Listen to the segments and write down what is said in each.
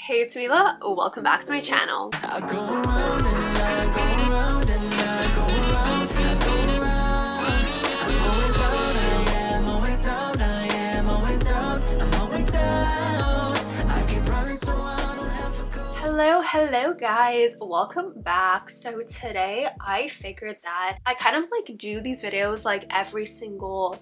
Hey, it's Mila. Welcome back to my channel. I go around and I go around and I go around, I go around. I'm always out, I am always out, I am always out, I'm always out. I keep running so I don't have to go. Hello guys, welcome back. So today I figured that I kind of like do these videos like every single,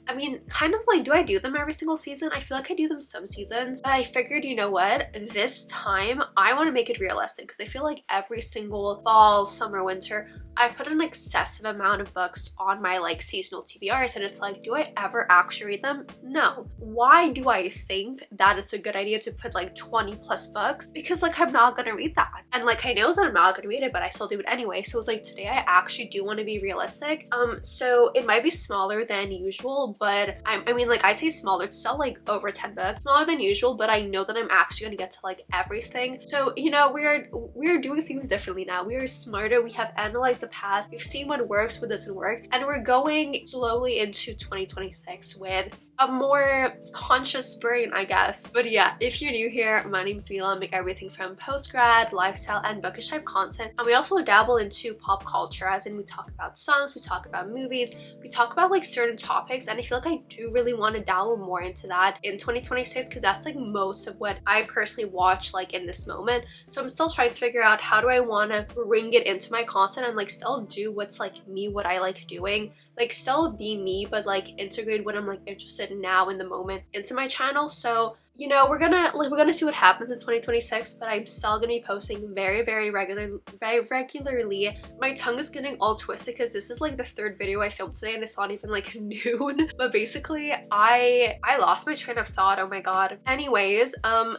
do I do them every single season? I feel like I do them some seasons, but I figured, you know what, this time I want to make it realistic because I feel like every single fall, summer, winter, I put an excessive amount of books on my like seasonal TBRs, and it's like, do I ever actually read them? No. Why do I think that it's a good idea to put like 20 plus books? Because like I'm not gonna read that, and like I know that I'm not gonna read it, but I still do it anyway. So it's like today I actually do want to be realistic. So it might be smaller than usual, but I say smaller, it's still like over 10 books, smaller than usual, but I know that I'm actually gonna get to like everything. So you know, we're doing things differently now. We are smarter. We have analyzed the past, we've seen what works, what doesn't work, and we're going slowly into 2026 with a more conscious brain, I guess. But yeah, if you're new here, my name's Mila. I make everything from post-grad, lifestyle, and bookish type content, and we also dabble into pop culture, as in we talk about songs, we talk about movies, we talk about like certain topics, and I feel like I do really want to dabble more into that in 2026 because that's like most of what I personally watch like in this moment. So I'm still trying to figure out how do I want to bring it into my content and like still do what's like me, what I like doing, like still be me, but like integrate what I'm like interested in now in the moment into my channel. So you know, we're gonna see what happens in 2026, but I'm still gonna be posting very regularly. My tongue is getting all twisted because this is like the third video I filmed today and it's not even like noon. But basically I lost my train of thought. Oh my god. Anyways,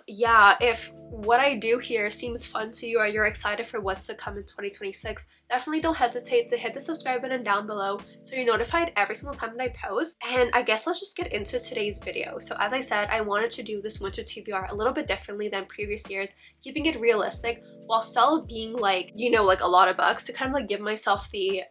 yeah, if what I do here seems fun to you or you're excited for what's to come in 2026, definitely don't hesitate to hit the subscribe button down below so you're notified every single time that I post. And I guess let's just get into today's video. So as I said, I wanted to do this winter TBR a little bit differently than previous years, keeping it realistic while still being like, you know, like a lot of books to kind of like give myself the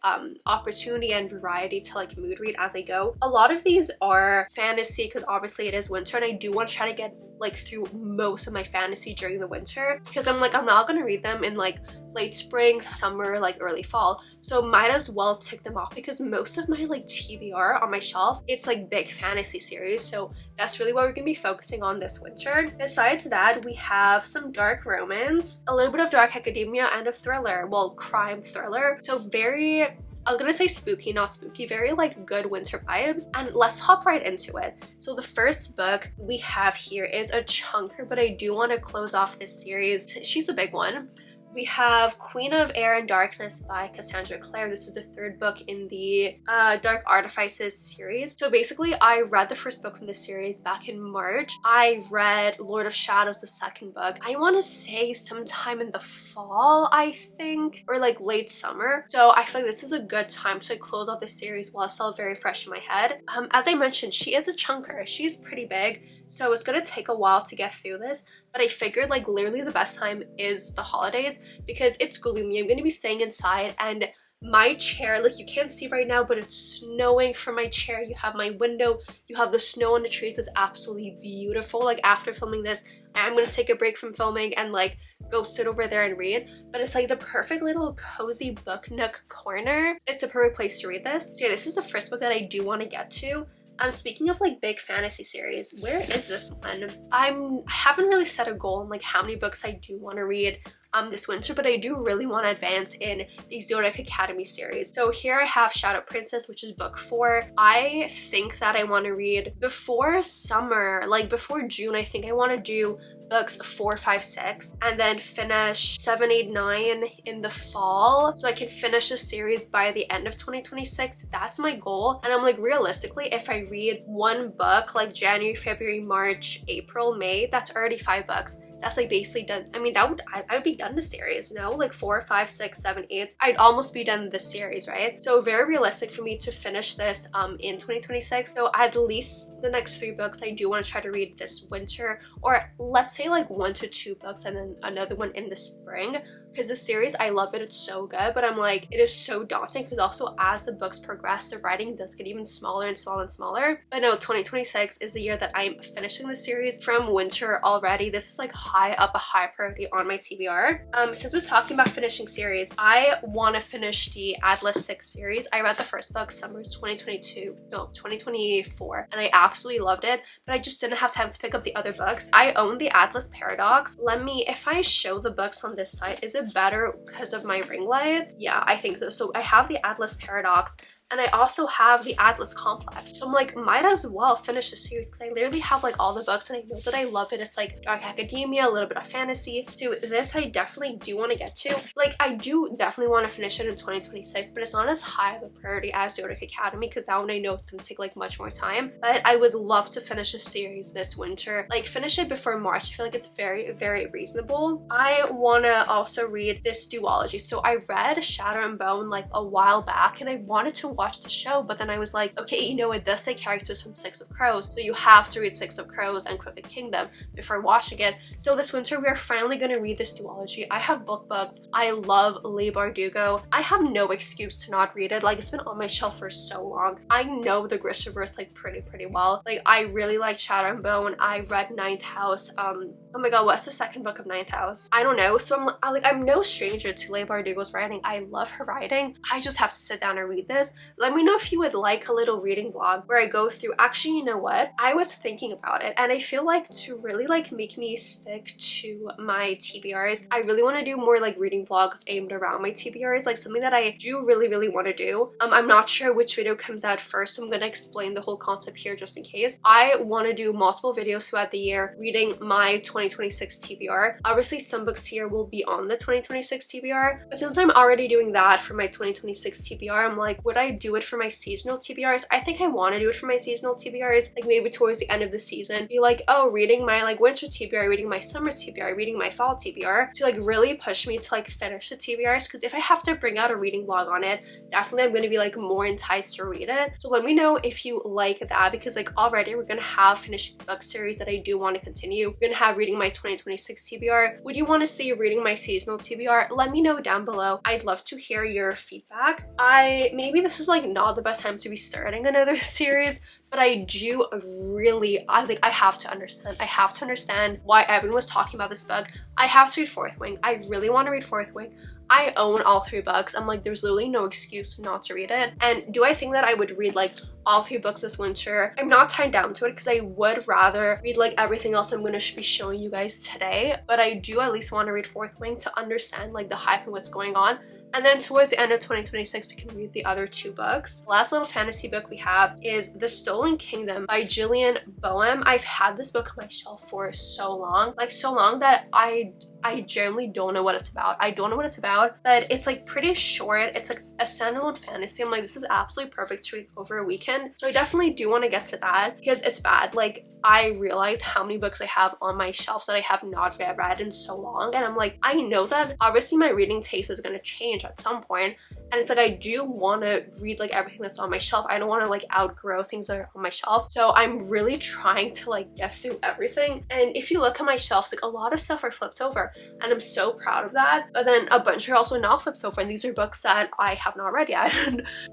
opportunity and variety to like mood read as I go. A lot of these are fantasy because obviously it is winter, and I do want to try to get like through most of my fantasy during the winter because I'm not gonna read them in like late spring, summer, like early fall. So might as well tick them off because most of my like TBR on my shelf, it's like big fantasy series. So that's really what we're gonna be focusing on this winter. Besides that, we have some dark romance, a little bit of dark academia, and a thriller, well, crime thriller. So very, I'm gonna say spooky, not spooky, very like good winter vibes. And let's hop right into it. So the first book we have here is a chunker, but I do want to close off this series. She's a big one. We have Queen of Air and Darkness by Cassandra Clare. This is the third book in the Dark Artifices series. So basically, I read the first book from this series back in March. I read Lord of Shadows, the second book, I want to say sometime in the fall, I think, or like late summer. So I feel like this is a good time to close off this series while it's still very fresh in my head. As I mentioned, she is a chunker. She's pretty big. So it's gonna take a while to get through this, but I figured like literally the best time is the holidays because it's gloomy. I'm gonna be staying inside, and my chair, like you can't see right now, but it's snowing from my chair. You have my window, you have the snow on the trees. It's absolutely beautiful. Like after filming this, I'm gonna take a break from filming and like go sit over there and read, but it's like the perfect little cozy book nook corner. It's a perfect place to read this. So yeah, this is the first book that I do want to get to. Speaking of like big fantasy series, where is this one? I haven't really set a goal on like how many books I do want to read this winter, but I do really want to advance in the Zodiac Academy series. So here I have Shadow Princess, which is book 4. I think that I want to read before summer, like before June. I think I want to do books 4, 5, 6, and then finish 7, 8, 9 in the fall so I can finish the series by the end of 2026. That's my goal. And I'm like, realistically, if I read one book like January, February, March, April, May, that's already 5 books. That's like basically done. I mean, I would be done the series, no? Like 4, 5, 6, 7, 8. I'd almost be done this series, right? So very realistic for me to finish this in 2026. So at least the next 3 books I do want to try to read this winter, or let's say like 1 to 2 books and then another one in the spring. because the series, I love it, it's so good, but I'm like, it is so daunting because also as the books progress, the writing does get even smaller and smaller and smaller. But no, 2026 is the year that I'm finishing the series from winter already. This is like high up, a high priority on my TBR. Since we're talking about finishing series, I want to finish the Atlas 6 series. I read the first book summer 2024, and I absolutely loved it, but I just didn't have time to pick up the other books. I own the Atlas Paradox. If I show the books on this site, is it better because of my ring light? Yeah, I think so. So I have the Atlas Paradox, and I also have the Atlas Complex. So I'm like, might as well finish the series because I literally have like all the books and I know that I love it. It's like dark academia, a little bit of fantasy. So this I definitely do want to get to. Like, I do definitely want to finish it in 2026, but it's not as high of a priority as Zodiac Academy because that one I know it's going to take like much more time. But I would love to finish the series this winter. Like, finish it before March. I feel like it's very, very reasonable. I want to also read this duology. So I read Shadow and Bone like a while back and I wanted to watch the show, but then I was like, okay, you know, it does say characters from Six of Crows, so you have to read Six of Crows and Crooked Kingdom before watching it. So this winter we are finally going to read this duology. I have both books. I love Leigh Bardugo. I have no excuse to not read it. Like, it's been on my shelf for so long. I know the Grishaverse like pretty well. Like, I really like Shadow and Bone. I read Ninth House. Oh my god, what's the second book of Ninth House? I don't know. So I'm no stranger to Leigh Bardugo's writing. I love her writing. I just have to sit down and read this. Let me know if you would like a little reading vlog where I go through. Actually, you know what? I was thinking about it, and I feel like to really like make me stick to my TBRs, I really want to do more like reading vlogs aimed around my TBRs, like something that I do really want to do. I'm not sure which video comes out first, so I'm gonna explain the whole concept here just in case. I want to do multiple videos throughout the year reading my 2026 TBR. Obviously, some books here will be on the 2026 TBR, but since I'm already doing that for my 2026 TBR, I'm like, would I do it for my seasonal TBRs? I think I want to do it for my seasonal TBRs, like maybe towards the end of the season. Be like, oh, reading my like winter TBR, reading my summer TBR, reading my fall TBR, to like really push me to like finish the TBRs, because if I have to bring out a reading vlog on it, definitely I'm going to be like more enticed to read it. So let me know if you like that, because like already we're going to have finishing book series that I do want to continue. We're going to have reading my 2026 TBR. Would you want to see reading my seasonal TBR? Let me know down below. I'd love to hear your feedback. Maybe this is like not the best time to be starting another series, but I do really, I have to understand why everyone was talking about this book. I have to read Fourth Wing. I really want to read Fourth Wing. I own all 3 books. I'm like, there's literally no excuse not to read it. And do I think that I would read like all 3 books this winter? I'm not tied down to it because I would rather read like everything else I'm going to be showing you guys today, but I do at least want to read Fourth Wing to understand like the hype and what's going on. And then towards the end of 2026, we can read the other 2 books. The last little fantasy book we have is The Stolen Kingdom by Gillian Boehm. I've had this book on my shelf for so long, that I generally don't know what it's about. I don't know what it's about, but it's like pretty short. It's like a standalone fantasy. I'm like, this is absolutely perfect to read over a weekend. So I definitely do want to get to that because it's bad. Like, I realize how many books I have on my shelves that I have not read in so long. And I'm like, I know that obviously my reading taste is going to change at some point. And it's like, I do want to read like everything that's on my shelf. I don't want to like outgrow things that are on my shelf. So I'm really trying to like get through everything. And if you look at my shelves, like a lot of stuff are flipped over and I'm so proud of that. But then a bunch are also not flipped over, and these are books that I have not read yet.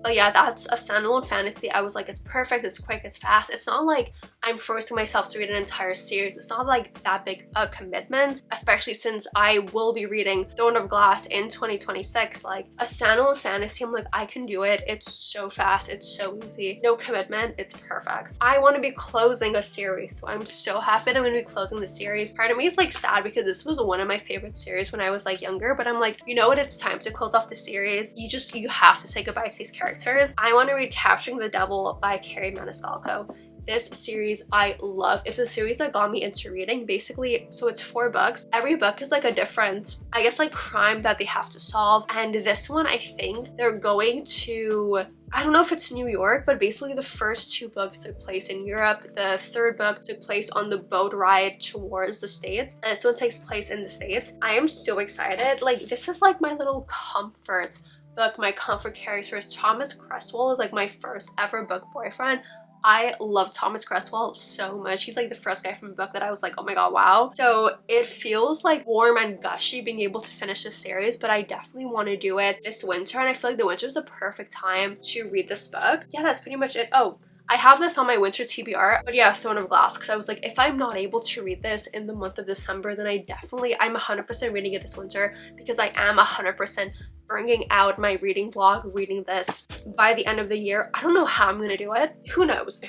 But yeah, that's a standalone fantasy. I was like, it's perfect, it's quick, it's fast. It's not like I'm forcing myself to read an entire series. It's not like that big a commitment, especially since I will be reading Throne of Glass in 2026. Like a standalone fantasy, I'm like, I can do it. It's so fast, it's so easy, no commitment, it's perfect. I want to be closing a series, so I'm so happy that I'm going to be closing the series. Part of me is like sad because this was one of my favorite series when I was like younger, but I'm like, you know what, it's time to close off the series. You have to say goodbye to these characters. I want to read Capturing the Devil by Carrie Maniscalco. This series I love. It's a series that got me into reading. Basically, so it's 4 books. Every book is like a different, I guess, like crime that they have to solve. And this one, I think they're going to, I don't know if it's New York, but basically the first 2 books took place in Europe. The 3rd book took place on the boat ride towards the States, and this one takes place in the States. I am so excited. Like, this is like my little comfort book, my comfort characters. Thomas Cresswell is like my first ever book boyfriend. I love Thomas Cresswell so much. He's like the first guy from a book that I was like, oh my god, wow. So it feels like warm and gushy being able to finish this series, but I definitely want to do it this winter, and I feel like the winter is the perfect time to read this book. Yeah, that's pretty much it. Oh, I have this on my winter TBR, but yeah, Throne of Glass, because I was like, if I'm not able to read this in the month of December, then I'm 100% reading it this winter, because I am 100% bringing out my reading vlog, reading this by the end of the year. I don't know how I'm gonna do it. Who knows?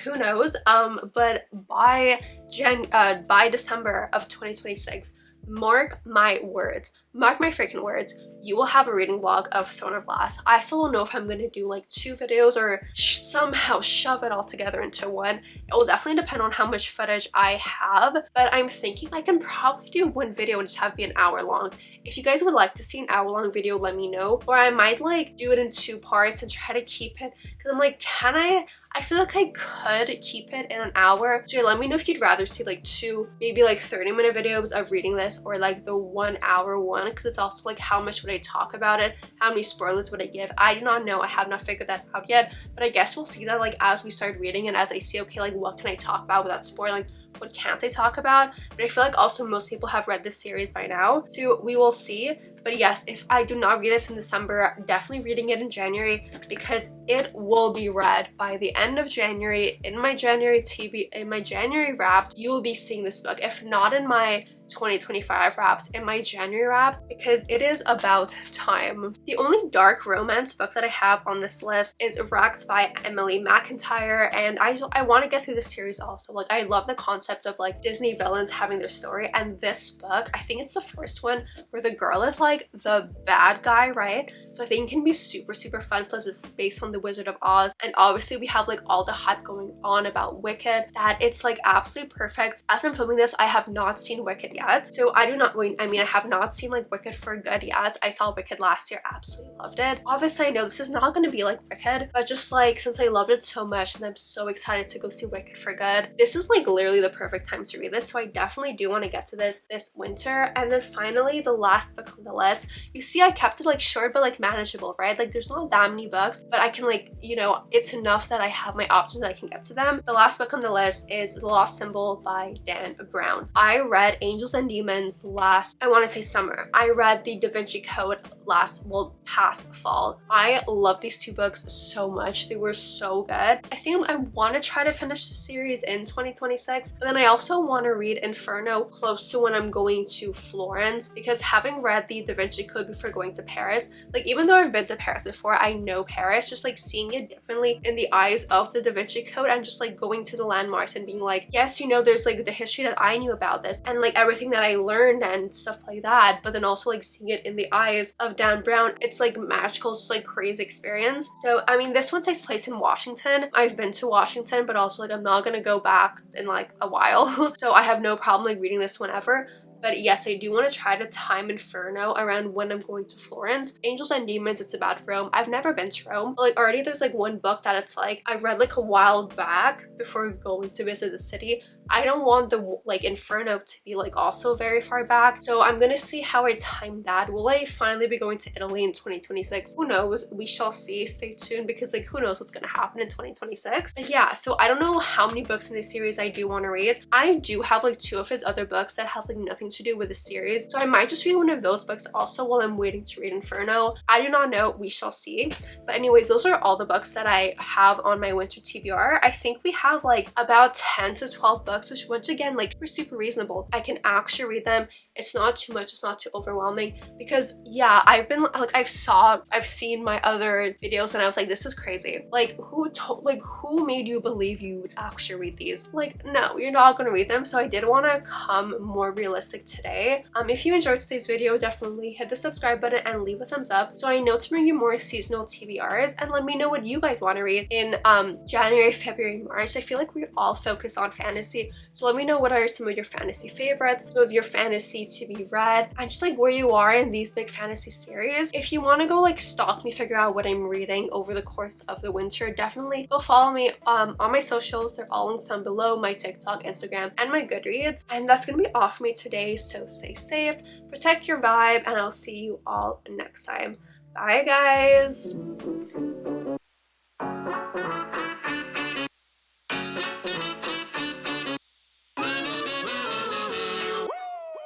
But by December of 2026, mark my words, mark my freaking words, you will have a reading vlog of Throne of Glass. I still don't know if I'm gonna do like 2 videos or somehow shove it all together into one. It will definitely depend on how much footage I have, but I'm thinking I can probably do 1 video and just have it be an hour long. If you guys would like to see an hour-long video, let me know. Or I might like do it in 2 parts and try to keep it, because I'm like, can I feel like I could keep it in an hour. So yeah, let me know if you'd rather see like 2, maybe like 30-minute videos of reading this, or like the 1 hour one, because it's also like how much would I talk about it, how many spoilers would I give. I do not know. I have not figured that out yet, but I guess we'll see that like as we start reading and as I see, okay, like what can I talk about without spoiling, what can't I talk about. But I feel like also most people have read this series by now, so we will see. But yes, if I do not read this in December, I'm definitely reading it in January, because it will be read by the end of January. In my January wrapped, you will be seeing this book, if not in my 2025 wrapped, in my January wrapped, because it is about time. The only dark romance book that I have on this list is Wrapped by Emily McIntyre, and I want to get through this series also. Like, I love the concept of like Disney villains having their story, and this book, I think it's the first one where the girl is like the bad guy, right? So I think it can be super fun. Plus this is based on the Wizard of Oz, and obviously we have like all the hype going on about Wicked, that it's like absolutely perfect. As I'm filming this, I have not seen Wicked yet, so I have not seen like Wicked for good yet. I saw Wicked last year, absolutely loved it. Obviously I know this is not going to be like Wicked, but just like since I loved it so much and I'm so excited to go see Wicked for good, this is like literally the perfect time to read this. So I definitely do want to get to this winter. And then finally, the last book on the list, you see I kept it like short but like manageable, right? Like there's not that many books, but I can like, you know, it's enough that I have my options that I can get to them. The last book on the list is The Lost Symbol by Dan Brown. I read Angels and Demons I want to say summer. I read the Da Vinci Code past fall. I love these 2 books so much. They were so good. I think I want to try to finish the series in 2026, but then I also want to read Inferno close to when I'm going to Florence, because having read the Da Vinci Code before going to Paris, like even though I've been to Paris before, I know Paris, just like seeing it differently in the eyes of the Da Vinci Code, and just like going to the landmarks and being like, yes, you know, there's like the history that I knew about this and like everything that I learned and stuff like that, but then also like seeing it in the eyes of Dan Brown, it's like magical. It's just like crazy experience. So I mean, this one takes place in Washington. I've been to Washington, but also like I'm not gonna go back in like a while so I have no problem like reading this whenever. But yes, I do want to try to time Inferno around when I'm going to Florence. Angels and Demons, it's about Rome. I've never been to Rome, but like already there's like one book that it's like I read like a while back before going to visit the city. I don't want the like Inferno to be like also very far back, so I'm gonna see how I time that. Will I finally be going to Italy in 2026? Who knows? We shall see. Stay tuned, because like who knows what's gonna happen in 2026. But yeah, so I don't know how many books in this series I do want to read. I do have like 2 of his other books that have like nothing to do with the series, so I might just read one of those books also while I'm waiting to read Inferno. I do not know. We shall see. But anyways, those are all the books that I have on my winter TBR. I think we have like about 10 to 12 books, which once again, like, we're super reasonable. I can actually read them. It's not too much, it's not too overwhelming, because yeah, I've seen my other videos and I was like, this is crazy. Like, who made you believe you would actually read these? Like, no, you're not gonna read them. So I did want to come more realistic today. If you enjoyed today's video, definitely hit the subscribe button and leave a thumbs up so I know to bring you more seasonal TBRs, and let me know what you guys want to read in January, February, March. I feel like we all focus on fantasy, so let me know what are some of your fantasy favorites, some of your fantasy to be read, and just like where you are in these big fantasy series. If you want to go like stalk me, figure out what I'm reading over the course of the winter, definitely go follow me on my socials. They're all linked down below: my TikTok, Instagram, and my Goodreads. And that's gonna be all for me today, so stay safe, protect your vibe, and I'll see you all next time. Bye guys.